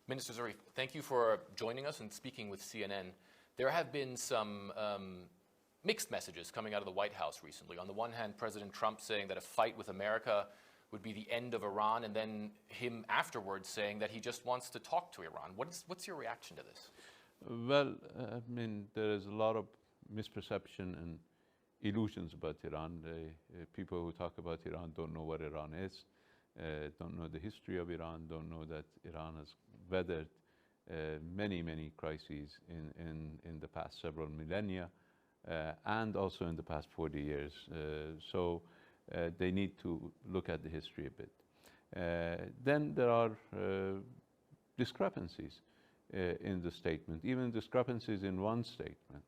Minister Zarif, thank you for joining us and speaking with CNN. There have been some mixed messages coming out of the White House recently. On the one hand, President Trump saying that a fight with America would be the end of Iran, and then him afterwards saying that he just wants to talk to Iran. What's your reaction to this? Well, I mean, there is a lot of misperception and illusions about Iran. People who talk about Iran don't know what Iran is, don't know the history of Iran, don't know that Iran has weathered many crises in the past several millennia, and also in the past 40 years. So they need to look at the history a bit. Then there are discrepancies in the statement, even discrepancies in one statement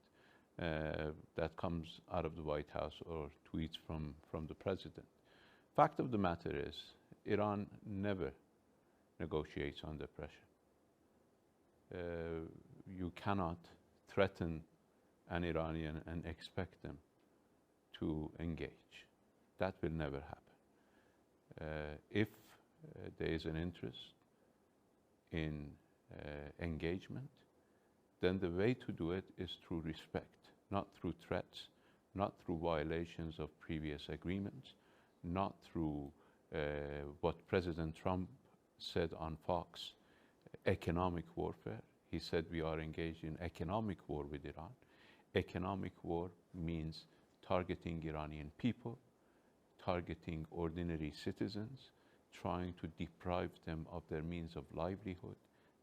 that comes out of the White House or tweets from the president. Fact of the matter is, Iran never negotiates under pressure. You cannot threaten an Iranian and expect them to engage. That will never happen. If there is an interest in engagement, then the way to do it is through respect, not through threats, not through violations of previous agreements, not through what President Trump said on Fox, economic warfare. He said we are engaged in economic war with Iran. Economic war means targeting Iranian people, targeting ordinary citizens, trying to deprive them of their means of livelihood.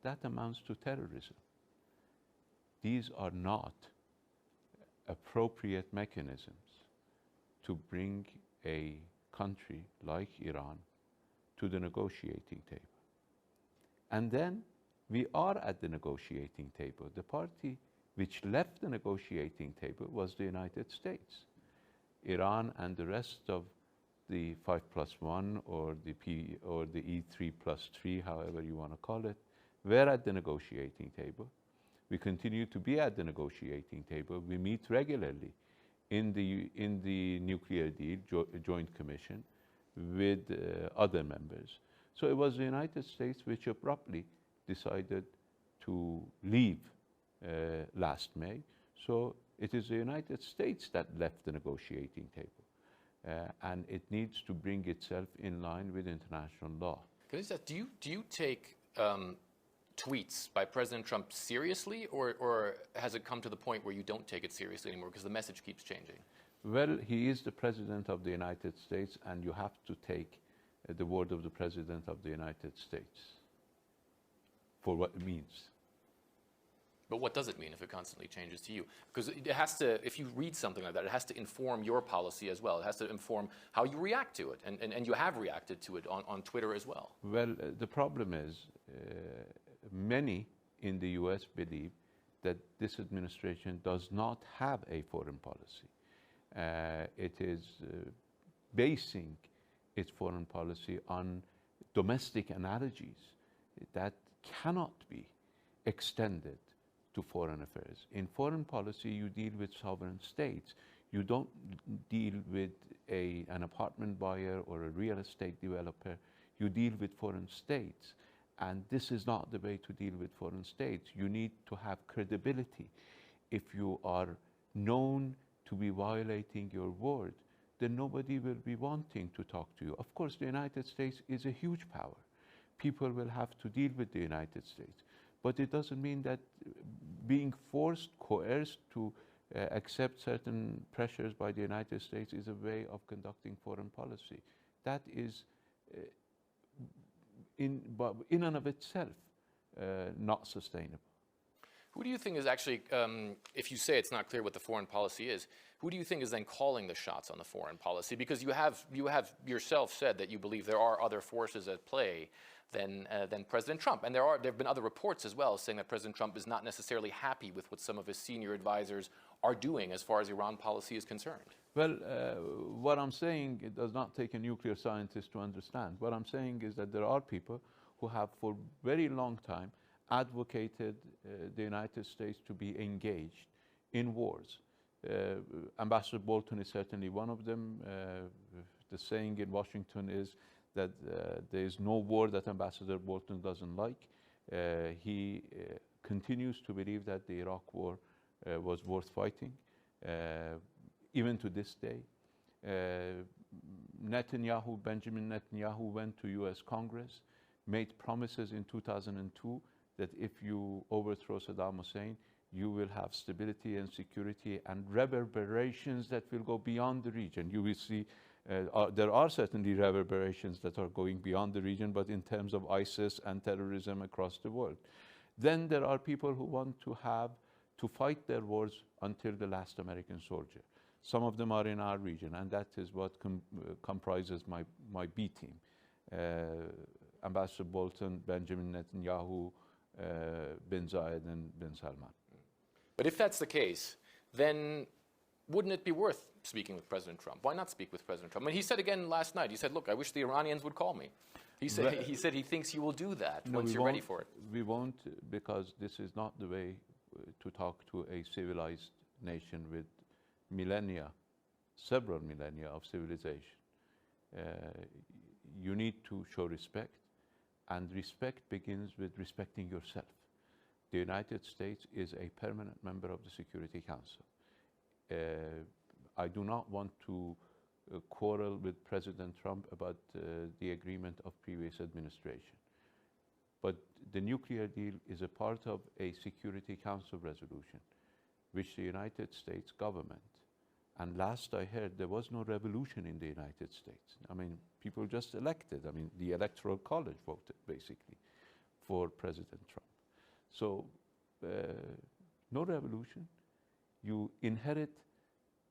That amounts to terrorism. These are not appropriate mechanisms to bring a country like Iran to the negotiating table. And then we are at the negotiating table. The party which left the negotiating table was the United States. Iran and the rest of the 5+1 or the E3+3, however you want to call it, were at the negotiating table. We continue to be at the negotiating table. We meet regularly in the nuclear deal joint commission with other members. So it was the United States which abruptly decided to leave last May. So it is the United States that left the negotiating table. And it needs to bring itself in line with international law. Do you take tweets by President Trump seriously, or has it come to the point where you don't take it seriously anymore because the message keeps changing? Well, he is the President of the United States, and you have to take the word of the President of the United States for what it means. But what does it mean if it constantly changes to you? Because it has to, if you read something like that, it has to inform your policy as well. It has to inform how you react to it, and you have reacted to it on Twitter as well. Well, the problem is many in the US believe that this administration does not have a foreign policy. It is basing its foreign policy on domestic analogies that cannot be extended to foreign affairs. In foreign policy, you deal with sovereign states. You don't deal with an apartment buyer or a real estate developer. You deal with foreign states. And this is not the way to deal with foreign states. You need to have credibility. If you are known to be violating your word, then nobody will be wanting to talk to you. Of course, the United States is a huge power. People will have to deal with the United States. But it doesn't mean that being forced, coerced to accept certain pressures by the United States is a way of conducting foreign policy. That is, in and of itself, not sustainable. Who do you think is actually, if you say it's not clear what the foreign policy is, who do you think is then calling the shots on the foreign policy? Because you have yourself said that you believe there are other forces at play than President Trump. And there have been other reports as well saying that President Trump is not necessarily happy with what some of his senior advisors are doing as far as Iran policy is concerned. Well, what I'm saying, it does not take a nuclear scientist to understand. What I'm saying is that there are people who have for a very long time advocated the United States to be engaged in wars. Ambassador Bolton is certainly one of them. The saying in Washington is that there is no war that Ambassador Bolton doesn't like. He continues to believe that the Iraq war was worth fighting, even to this day. Benjamin Netanyahu went to US Congress, made promises in 2002 that if you overthrow Saddam Hussein, you will have stability and security and reverberations that will go beyond the region. You will see, there are certainly reverberations that are going beyond the region, but in terms of ISIS and terrorism across the world. Then there are people who want to fight their wars until the last American soldier. Some of them are in our region, and that is what comprises my B team. Ambassador Bolton, Benjamin Netanyahu, bin Zayed, and bin Salman. But if that's the case, then wouldn't it be worth speaking with President Trump? Why not speak with President Trump? I mean, he said again last night, he said, look, I wish the Iranians would call me. He said he thinks you will do that once you're ready for it. We won't, because this is not the way to talk to a civilized nation with millennia, several millennia of civilization. You need to show respect, and respect begins with respecting yourself. The United States is a permanent member of the Security Council. I do not want to quarrel with President Trump about the agreement of previous administration. But the nuclear deal is a part of a Security Council resolution, which the United States government, and last I heard, there was no revolution in the United States. I mean, people just elected. I mean, the Electoral College voted, basically, for President Trump. So, no revolution. You inherit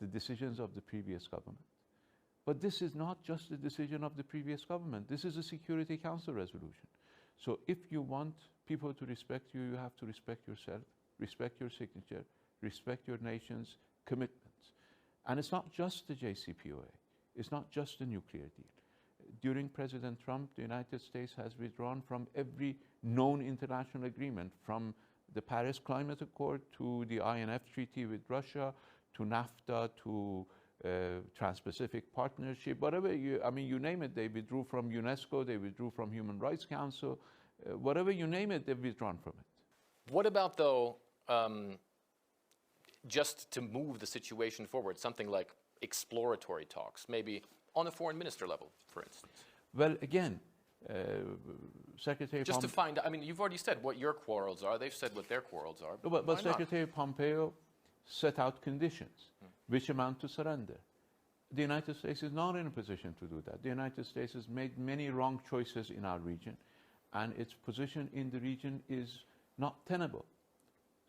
the decisions of the previous government. But this is not just the decision of the previous government. This is a Security Council resolution. So if you want people to respect you, you have to respect yourself, respect your signature, respect your nation's commitments. And it's not just the JCPOA. It's not just the nuclear deal. During President Trump, the United States has withdrawn from every known international agreement, from the Paris Climate Accord to the INF Treaty with Russia, to NAFTA, to Trans-Pacific Partnership, whatever you name it, they withdrew from UNESCO, they withdrew from Human Rights Council, whatever you name it, they've withdrawn from it. What about, though, just to move the situation forward, something like exploratory talks, maybe on a foreign minister level, for instance? Well, again, Secretary just to find, I mean, you've already said what your quarrels are. They've said what their quarrels are. No, but Secretary Pompeo set out conditions which amount to surrender. The United States is not in a position to do that. The United States has made many wrong choices in our region, and its position in the region is not tenable.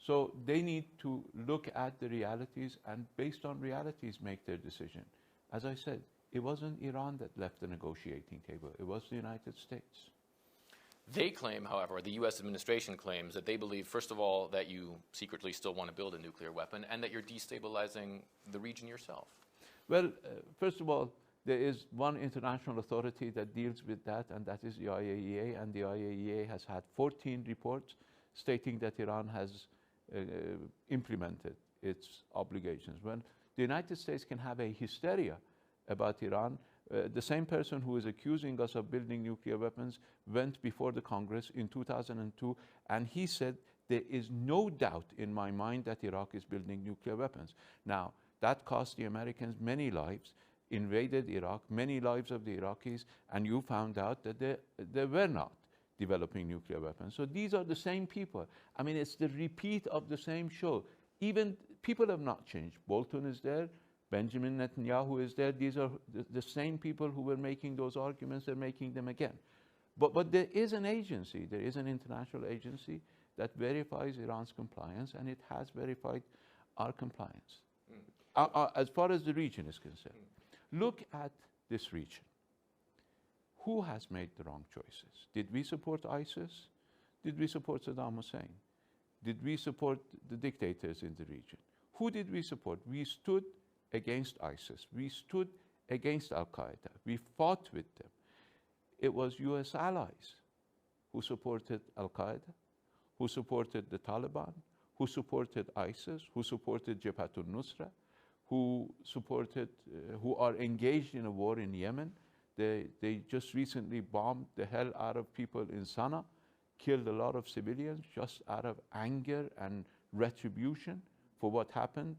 So they need to look at the realities and, based on realities, make their decision. As I said, it wasn't Iran that left the negotiating table. It was the United States. They claim, however, the U.S. administration claims that they believe, first of all, that you secretly still want to build a nuclear weapon and that you're destabilizing the region yourself. Well, first of all, there is one international authority that deals with that, and that is the IAEA, and the IAEA has had 14 reports stating that Iran has implemented its obligations. When the United States can have a hysteria about Iran, the same person who is accusing us of building nuclear weapons went before the Congress in 2002, and he said, there is no doubt in my mind that Iraq is building nuclear weapons. Now, that cost the Americans many lives, invaded Iraq, many lives of the Iraqis, and you found out that they were not developing nuclear weapons. So these are the same people. I mean, it's the repeat of the same show. Even people have not changed. Bolton is there. Benjamin Netanyahu is there. These are the same people who were making those arguments. They're making them again. But there is an agency. There is an international agency that verifies Iran's compliance, and it has verified our compliance. As far as the region is concerned. Look at this region. Who has made the wrong choices? Did we support ISIS? Did we support Saddam Hussein? Did we support the dictators in the region? Who did we support? We stood against ISIS. We stood against Al-Qaeda. We fought with them. It was US allies who supported Al-Qaeda, who supported the Taliban, who supported ISIS, who supported Jabhat al-Nusra, who are engaged in a war in Yemen. They just recently bombed the hell out of people in Sana'a, killed a lot of civilians just out of anger and retribution for what happened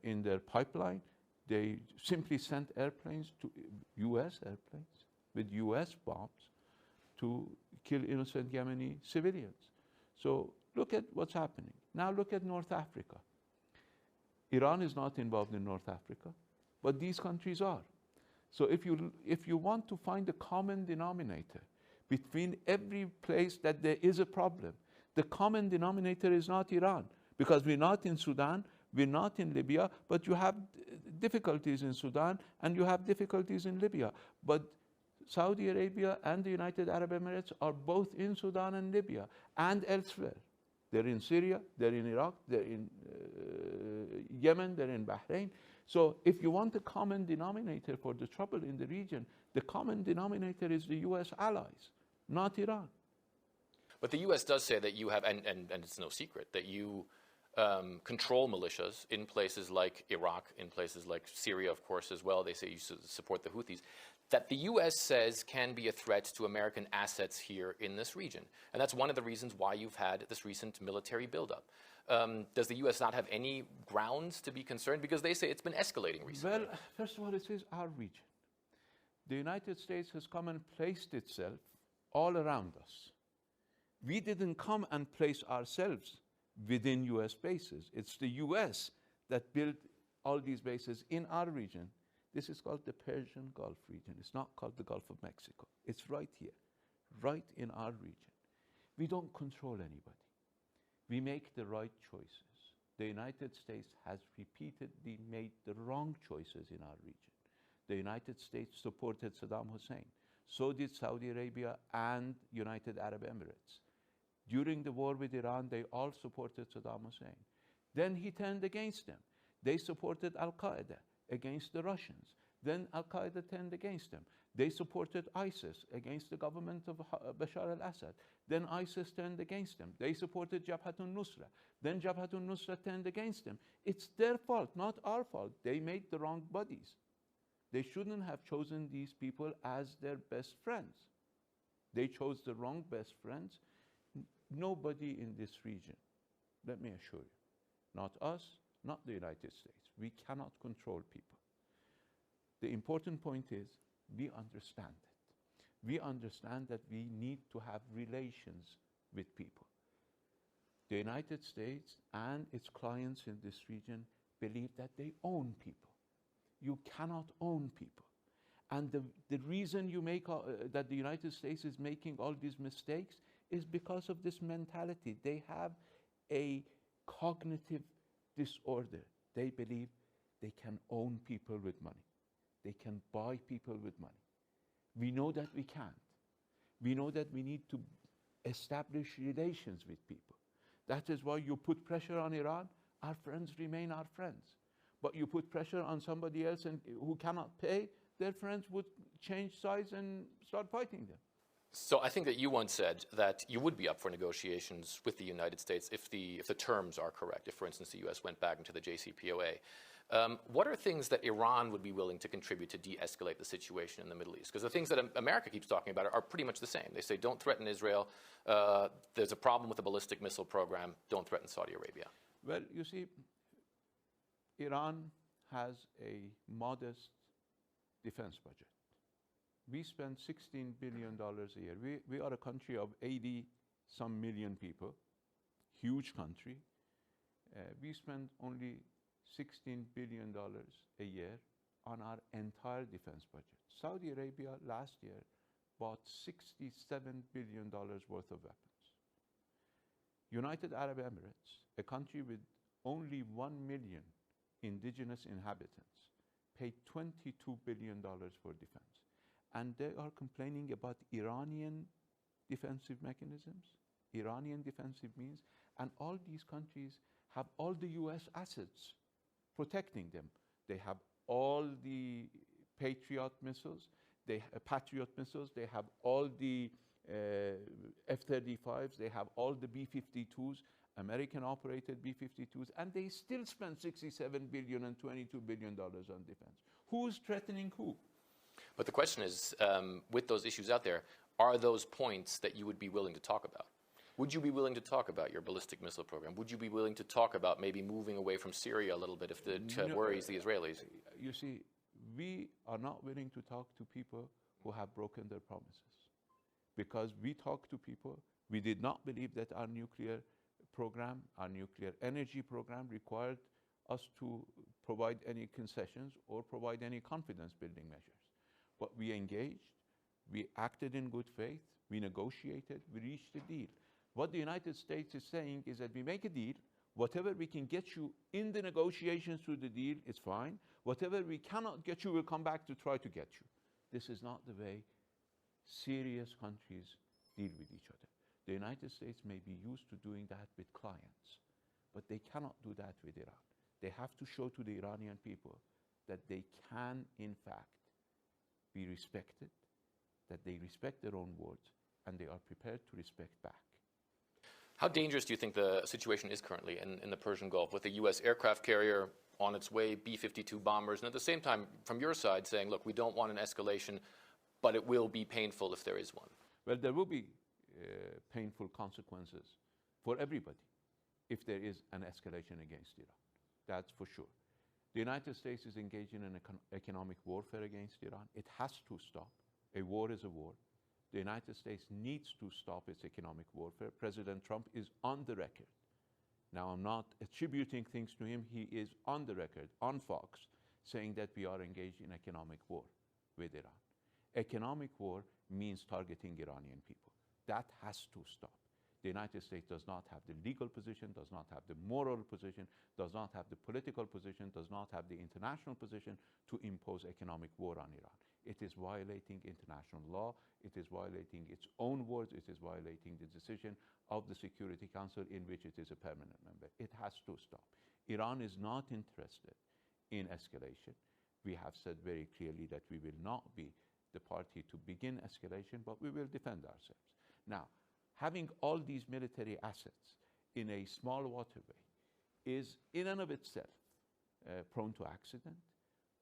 in their pipeline. They simply sent airplanes, to US airplanes, with US bombs to kill innocent Yemeni civilians. So look at what's happening. Now look at North Africa. Iran is not involved in North Africa, but these countries are. So if you want to find a common denominator between every place that there is a problem, the common denominator is not Iran, because we're not in Sudan, we're not in Libya, but you have difficulties in Sudan and you have difficulties in Libya. But Saudi Arabia and the United Arab Emirates are both in Sudan and Libya and elsewhere. They're in Syria, they're in Iraq, they're in Yemen, they're in Bahrain. So if you want a common denominator for the trouble in the region, the common denominator is the US allies, not Iran. But the US does say that you have, and it's no secret, that you control militias in places like Iraq, in places like Syria, of course, as well. They say you support the Houthis. That the US says can be a threat to American assets here in this region. And that's one of the reasons why you've had this recent military buildup. Does the US not have any grounds to be concerned? Because they say it's been escalating recently. Well, first of all, it is our region. The United States has come and placed itself all around us. We didn't come and place ourselves within US bases. It's the US that built all these bases in our region. This is called the Persian Gulf region. It's not called the Gulf of Mexico. It's right here, right in our region. We don't control anybody. We make the right choices. The United States has repeatedly made the wrong choices in our region. The United States supported Saddam Hussein. So did Saudi Arabia and United Arab Emirates. During the war with Iran, they all supported Saddam Hussein. Then he turned against them. They supported Al-Qaeda against the Russians. Then Al-Qaeda turned against them. They supported ISIS against the government of Bashar al-Assad. Then ISIS turned against them. They supported Jabhat al-Nusra. Then Jabhat al-Nusra turned against them. It's their fault, not our fault. They made the wrong buddies. They shouldn't have chosen these people as their best friends. They chose the wrong best friends. Nobody in this region, let me assure you, not us, not the United States. We cannot control people. The important point is we understand it. We understand that we need to have relations with people. The United States and its clients in this region believe that they own people. You cannot own people. And the reason you make that the United States is making all these mistakes is because of this mentality. They have a cognitive disorder. They believe they can own people with money. They can buy people with money. We know that we can't. We know that we need to establish relations with people. That is why you put pressure on Iran, our friends remain our friends. But you put pressure on somebody else and who cannot pay, their friends would change sides and start fighting them. So I think that you once said that you would be up for negotiations with the United States if the terms are correct, if, for instance, the U.S. went back into the JCPOA. What are things that Iran would be willing to contribute to de-escalate the situation in the Middle East? Because the things that America keeps talking about are pretty much the same. They say, don't threaten Israel. There's a problem with the ballistic missile program. Don't threaten Saudi Arabia. Well, you see, Iran has a modest defense budget. We spend $16 billion a year. We are a country of 80-some million people, huge country. We spend only $16 billion a year on our entire defense budget. Saudi Arabia last year bought $67 billion worth of weapons. United Arab Emirates, a country with only 1 million indigenous inhabitants, paid $22 billion for defense. And they are complaining about Iranian defensive mechanisms, Iranian defensive means, and all these countries have all the US assets protecting them. They have all the Patriot missiles, they have all the F-35s, they have all the B-52s, American-operated B-52s, and they still spend $67 billion and $22 billion on defense. Who's threatening who? But the question is, with those issues out there, are those points that you would be willing to talk about? Would you be willing to talk about your ballistic missile program? Would you be willing to talk about maybe moving away from Syria a little bit if it worries the Israelis? You see, we are not willing to talk to people who have broken their promises. Because we talk to people, we did not believe that our nuclear program, our nuclear energy program required us to provide any concessions or provide any confidence building measures. But we engaged, we acted in good faith, we negotiated, we reached a deal. What the United States is saying is that we make a deal, whatever we can get you in the negotiations through the deal is fine. Whatever we cannot get you, we'll come back to try to get you. This is not the way serious countries deal with each other. The United States may be used to doing that with clients, but they cannot do that with Iran. They have to show to the Iranian people that they can, in fact, be respected, that they respect their own words, and they are prepared to respect back. How dangerous do you think the situation is currently in the Persian Gulf with the U.S. aircraft carrier on its way, B-52 bombers, and at the same time, from your side, saying, look, we don't want an escalation, but it will be painful if there is one? Well, there will be painful consequences for everybody if there is an escalation against Iran. That's for sure. The United States is engaging in economic warfare against Iran. It has to stop. A war is a war. The United States needs to stop its economic warfare. President Trump is on the record. Now, I'm not attributing things to him. He is on the record, on Fox, saying that we are engaged in economic war with Iran. Economic war means targeting Iranian people. That has to stop. The United States does not have the legal position, does not have the moral position, does not have the political position, does not have the international position to impose economic war on Iran. It is violating international law. It is violating its own words. It is violating the decision of the Security Council in which it is a permanent member. It has to stop. Iran is not interested in escalation. We have said very clearly that we will not be the party to begin escalation, but we will defend ourselves. Now, having all these military assets in a small waterway is in and of itself prone to accident,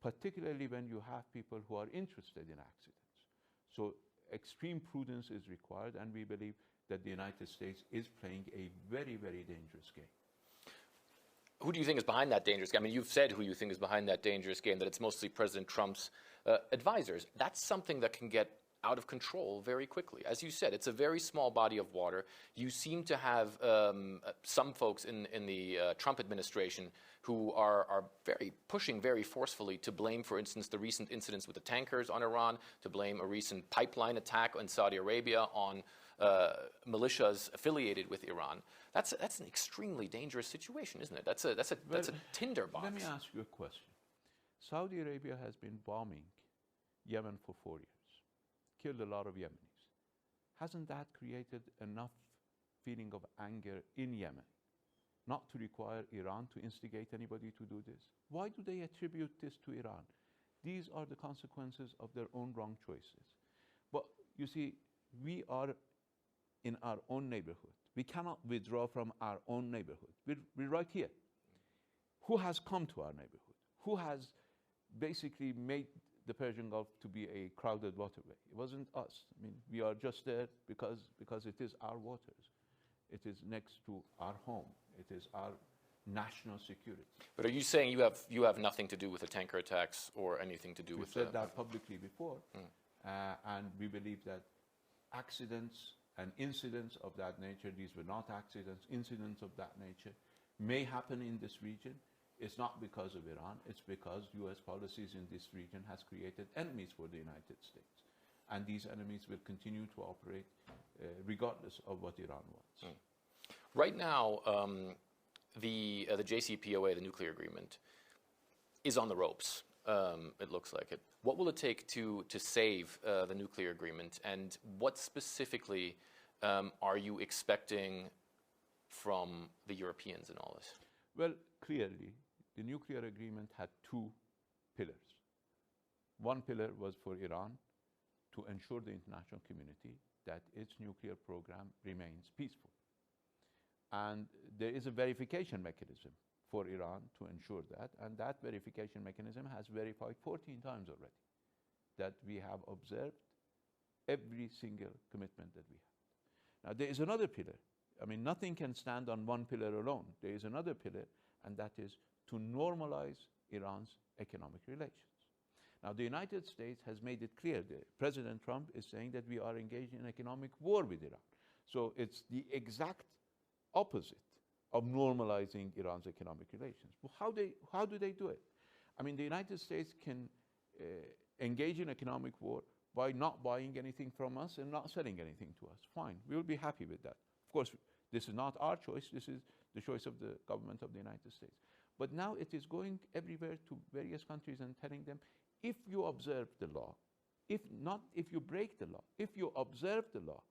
particularly when you have people who are interested in accidents. So extreme prudence is required, and we believe that the United States is playing a very, very dangerous game. Who do you think is behind that dangerous game? I mean, you've said who you think is behind that dangerous game, that it's mostly President Trump's advisors. That's something that can get out of control very quickly. As you said, it's a very small body of water. You seem to have some folks in the Trump administration who are pushing very forcefully to blame, for instance, the recent incidents with the tankers on Iran, to blame a recent pipeline attack in Saudi Arabia on militias affiliated with Iran. That's an extremely dangerous situation, isn't it? That's a tinderbox. Let me ask you a question. Saudi Arabia has been bombing Yemen for 4 years. Killed a lot of Yemenis. Hasn't that created enough feeling of anger in Yemen not to require Iran to instigate anybody to do this? Why do they attribute this to Iran? These are the consequences of their own wrong choices. But you see, we are in our own neighborhood. We cannot withdraw from our own neighborhood. We're right here. Who has come to our neighborhood? Who has basically made the Persian Gulf to be a crowded waterway? It wasn't us. I mean, we are just there because it is our waters. It is next to our home. It is our national security. But are you saying you have nothing to do with the tanker attacks or anything to do with We've said that publicly before, and we believe that accidents and incidents of that nature, these were not accidents, incidents of that nature, may happen in this region. It's not because of Iran, it's because US policies in this region has created enemies for the United States. And these enemies will continue to operate regardless of what Iran wants. Right now, the JCPOA, the nuclear agreement, is on the ropes, it looks like it. What will it take to save the nuclear agreement, and what specifically are you expecting from the Europeans in all this? Well, clearly, the nuclear agreement had two pillars. One pillar was for Iran to ensure the international community that its nuclear program remains peaceful. And there is a verification mechanism for Iran to ensure that, and that verification mechanism has verified 14 times already that we have observed every single commitment that we have. Now, there is another pillar I mean, nothing can stand on one pillar alone. There is another pillar, and that is to normalize Iran's economic relations. Now, the United States has made it clear that President Trump is saying that we are engaged in an economic war with Iran. So it's the exact opposite of normalizing Iran's economic relations. Well, how do they do it? I mean, the United States can engage in economic war by not buying anything from us and not selling anything to us. Fine, we will be happy with that. Of course, this is not our choice. This is the choice of the government of the United States. But now it is going everywhere to various countries and telling them, if you observe the law, if you break the law, if you observe the law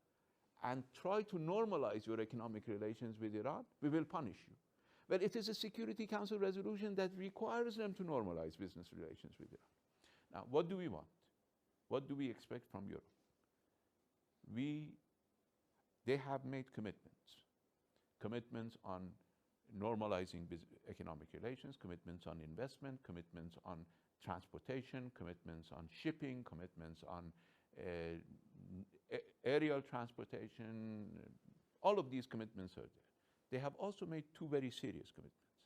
and try to normalize your economic relations with Iran, we will punish you. Well, it is a Security Council resolution that requires them to normalize business relations with Iran. Now, what do we want? What do we expect from Europe? They have made commitments on normalizing economic relations, commitments on investment, commitments on transportation, commitments on shipping, commitments on aerial transportation. All of these commitments are there. They have also made two very serious commitments.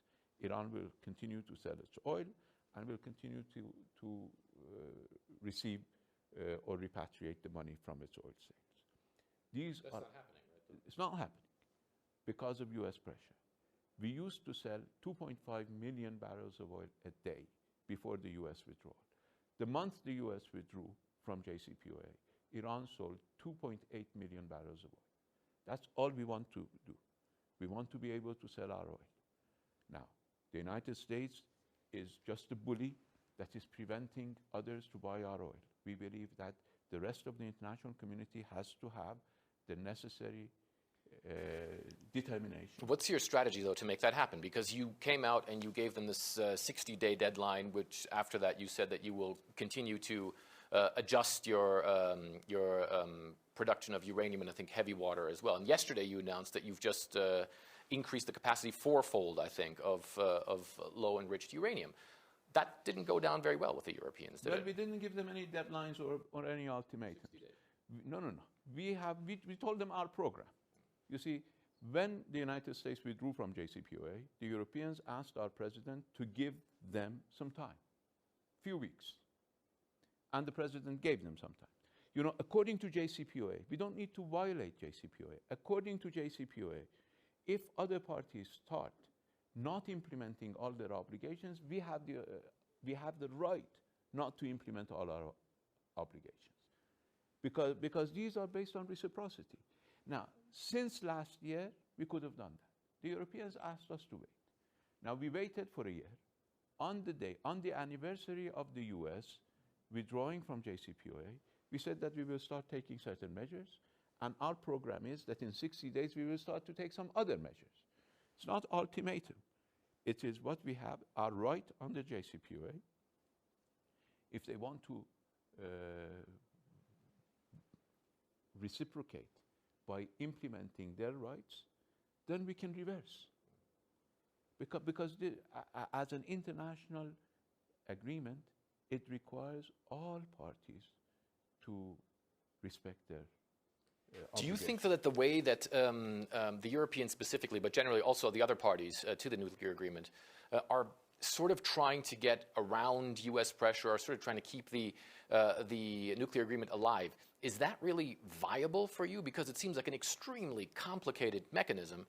Iran will continue to sell its oil and will continue to receive or repatriate the money from its oil sales. That's not happening, right? It's not happening because of US pressure. We used to sell 2.5 million barrels of oil a day before the US withdrawal. The month the US withdrew from JCPOA, Iran sold 2.8 million barrels of oil. That's all we want to do. We want to be able to sell our oil. Now, the United States is just a bully that is preventing others to buy our oil. We believe that the rest of the international community has to have the necessary determination. What's your strategy, though, to make that happen? Because you came out and you gave them this 60-day deadline, which after that you said that you will continue to adjust your production of uranium and I think heavy water as well. And yesterday you announced that you've just increased the capacity fourfold, I think, of low enriched uranium. That didn't go down very well with the Europeans, did Well, it? we didn't give them any deadlines or any ultimatums. No. We told them our program. You see, when the United States withdrew from JCPOA, the Europeans asked our president to give them some time, few weeks. And the president gave them some time. You know, according to JCPOA, we don't need to violate JCPOA. According to JCPOA, if other parties start not implementing all their obligations, we have the right not to implement all our obligations. Because these are based on reciprocity. Now, since last year, we could have done that. The Europeans asked us to wait. Now, we waited for a year. On the anniversary of the US withdrawing from JCPOA, we said that we will start taking certain measures, and our program is that in 60 days, we will start to take some other measures. It's not ultimatum. It is what we have, our right under JCPOA. If they want to reciprocate by implementing their rights, then we can reverse. Because as an international agreement, it requires all parties to respect their Do you think that the way that the Europeans specifically, but generally also the other parties to the nuclear agreement, are sort of trying to get around U.S. pressure, or sort of trying to keep the nuclear agreement alive, is that really viable for you? Because it seems like an extremely complicated mechanism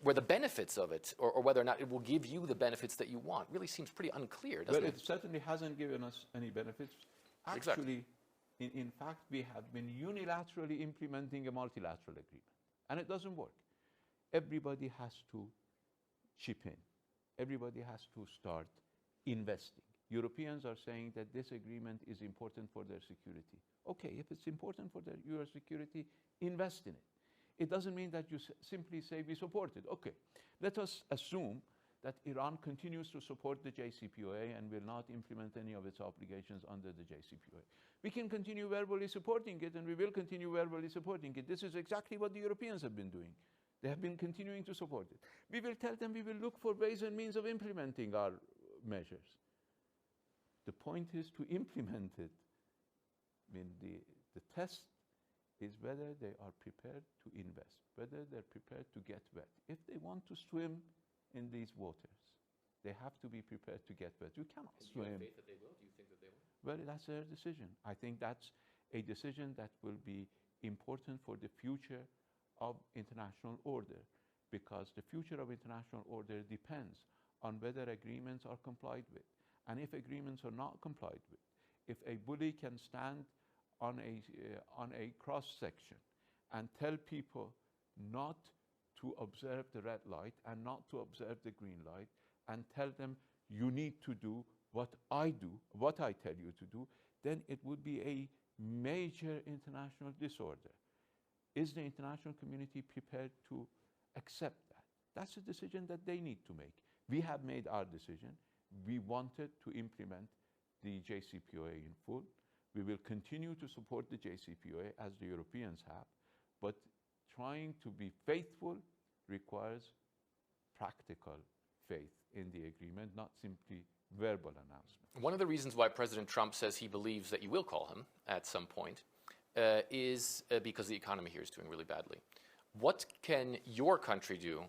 where the benefits of it, or whether or not it will give you the benefits that you want, really seems pretty unclear, doesn't it? Well, it certainly hasn't given us any benefits. Actually, in fact, we have been unilaterally implementing a multilateral agreement, and it doesn't work. Everybody has to chip in. Everybody has to start investing. Europeans are saying that this agreement is important for their security. Okay, if it's important for your security, invest in it. It doesn't mean that you simply say we support it. Okay, let us assume that Iran continues to support the JCPOA and will not implement any of its obligations under the JCPOA. We can continue verbally supporting it, and we will continue verbally supporting it. This is exactly what the Europeans have been doing. They have been continuing to support it. We will tell them we will look for ways and means of implementing our measures. The point is to implement it. I mean, the test is whether they are prepared to invest, whether they're prepared to get wet. If they want to swim in these waters, they have to be prepared to get wet. You cannot swim. Do you have faith that they will? Do you think that they will? Well, that's their decision. I think that's a decision that will be important for the future of international order, because the future of international order depends on whether agreements are complied with. And if agreements are not complied with, if a bully can stand on a cross section and tell people not to observe the red light and not to observe the green light, and tell them you need to do what I do, what I tell you to do, then it would be a major international disorder. Is the international community prepared to accept that? That's a decision that they need to make. We have made our decision. We wanted to implement the JCPOA in full. We will continue to support the JCPOA as the Europeans have, but trying to be faithful requires practical faith in the agreement, not simply verbal announcement. One of the reasons why President Trump says he believes that you will call him at some point is because the economy here is doing really badly. What can your country do,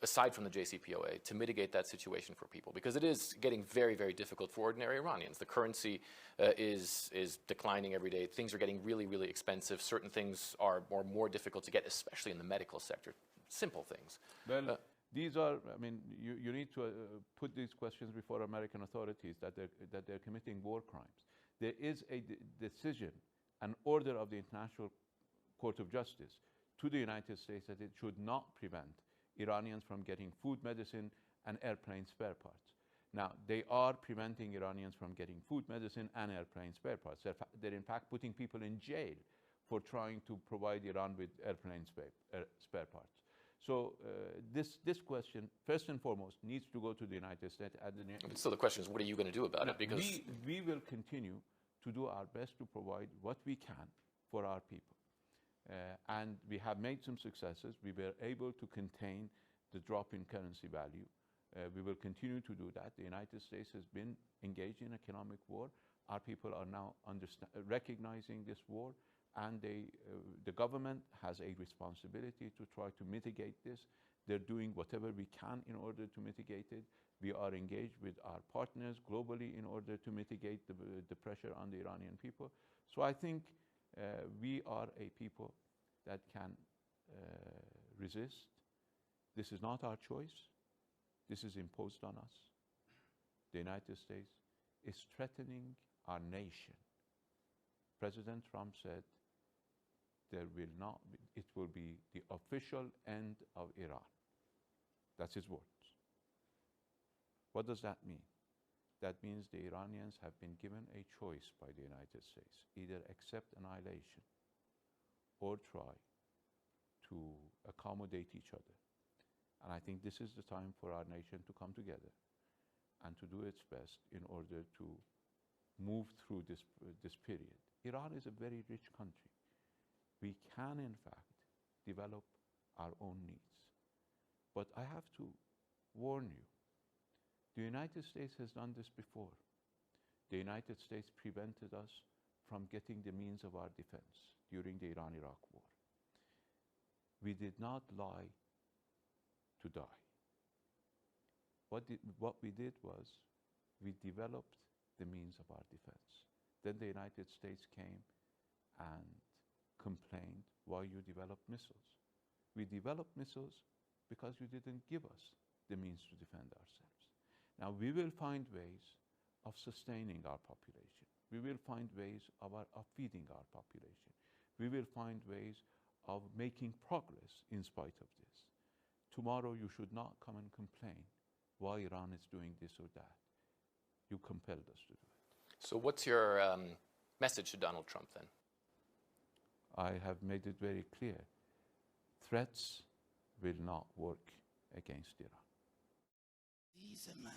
aside from the JCPOA, to mitigate that situation for people? Because it is getting very, very difficult for ordinary Iranians. The currency is declining every day. Things are getting really, really expensive. Certain things are more difficult to get, especially in the medical sector. Simple things. Well, these are, I mean, you need to put these questions before American authorities that they're committing war crimes. There is a decision, an order of the International Court of Justice to the United States that it should not prevent Iranians from getting food, medicine, and airplane spare parts. Now, they are preventing Iranians from getting food, medicine, and airplane spare parts. They're in fact putting people in jail for trying to provide Iran with airplane spare parts. So this question, first and foremost, needs to go to the United States. So the question is, what are you going to do about it? Because we will continue to do our best to provide what we can for our people. And we have made some successes. We were able to contain the drop in currency value. We will continue to do that. The United States has been engaged in economic war. Our people are now recognizing this war, and the government has a responsibility to try to mitigate this. They're doing whatever we can in order to mitigate it. We are engaged with our partners globally in order to mitigate the pressure on the Iranian people. So I think we are a people that can resist. This is not our choice. This is imposed on us. The United States is threatening our nation. President Trump said it will be the official end of Iran. That's his words. What does that mean? That means the Iranians have been given a choice by the United States: either accept annihilation or try to accommodate each other. And I think this is the time for our nation to come together and to do its best in order to move through this period. Iran is a very rich country. We can, in fact, develop our own needs. But I have to warn you, the United States has done this before. The United States prevented us from getting the means of our defense during the Iran-Iraq war. We did not lie to die. What we did was we developed the means of our defense. Then the United States came and complained, why you developed missiles. We developed missiles because you didn't give us the means to defend ourselves. Now we will find ways of sustaining our population. We will find ways of feeding our population. We will find ways of making progress in spite of this. Tomorrow you should not come and complain why Iran is doing this or that. You compelled us to do it. So what's your message to Donald Trump then? I have made it very clear. Threats will not work against Iran. He's a man.